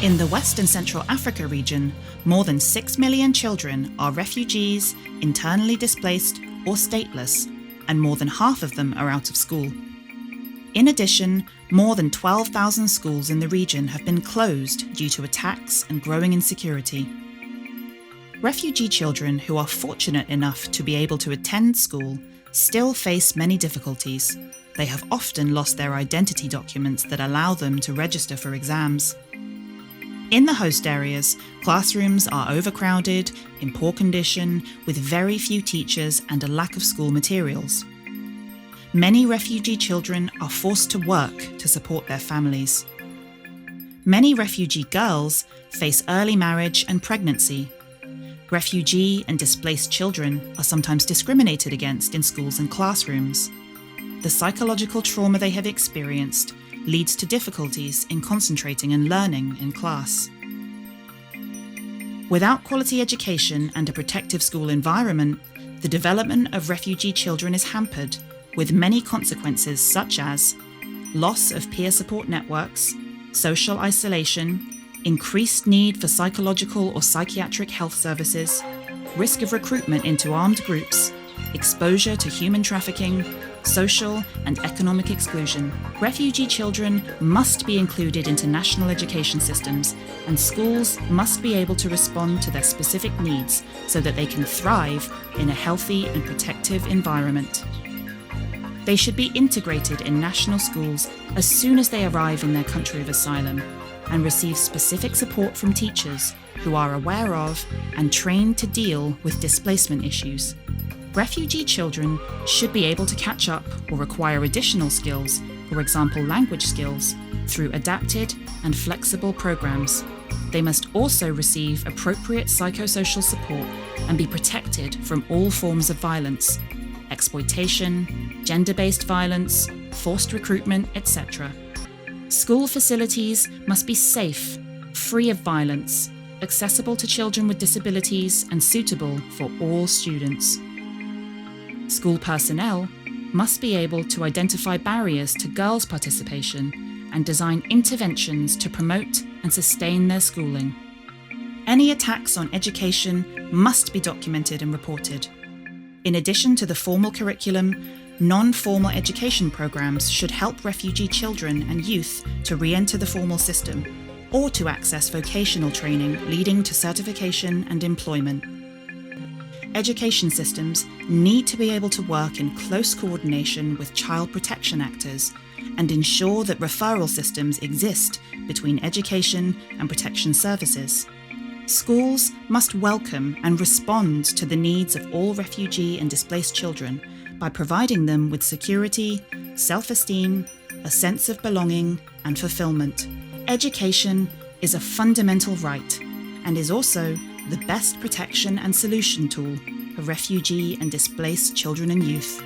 In the West and Central Africa region, more than 6 million children are refugees, internally displaced, or stateless, and more than half of them are out of school. In addition, more than 12,000 schools in the region have been closed due to attacks and growing insecurity. Refugee children who are fortunate enough to be able to attend school still face many difficulties. They have often lost their identity documents that allow them to register for exams. In the host areas, classrooms are overcrowded, in poor condition, with very few teachers and a lack of school materials. Many refugee children are forced to work to support their families. Many refugee girls face early marriage and pregnancy. Refugee and displaced children are sometimes discriminated against in schools and classrooms. The psychological trauma they have experienced leads to difficulties in concentrating and learning in class. Without quality education and a protective school environment, the development of refugee children is hampered, with many consequences such as loss of peer support networks, social isolation, increased need for psychological or psychiatric health services, risk of recruitment into armed groups, exposure to human trafficking, social and economic exclusion. Refugee children must be included into national education systems, and schools must be able to respond to their specific needs so that they can thrive in a healthy and protective environment. They should be integrated in national schools as soon as they arrive in their country of asylum and receive specific support from teachers who are aware of and trained to deal with displacement issues. Refugee children should be able to catch up or acquire additional skills, for example language skills, through adapted and flexible programs. They must also receive appropriate psychosocial support and be protected from all forms of violence, exploitation, gender-based violence, forced recruitment, etc. School facilities must be safe, free of violence, accessible to children with disabilities, and suitable for all students. School personnel must be able to identify barriers to girls' participation and design interventions to promote and sustain their schooling. Any attacks on education must be documented and reported. In addition to the formal curriculum, non-formal education programs should help refugee children and youth to re-enter the formal system or to access vocational training leading to certification and employment. Education systems need to be able to work in close coordination with child protection actors and ensure that referral systems exist between education and protection services. Schools must welcome and respond to the needs of all refugee and displaced children by providing them with security, self-esteem, a sense of belonging, and fulfillment. Education is a fundamental right and is also the best protection and solution tool for refugee and displaced children and youth.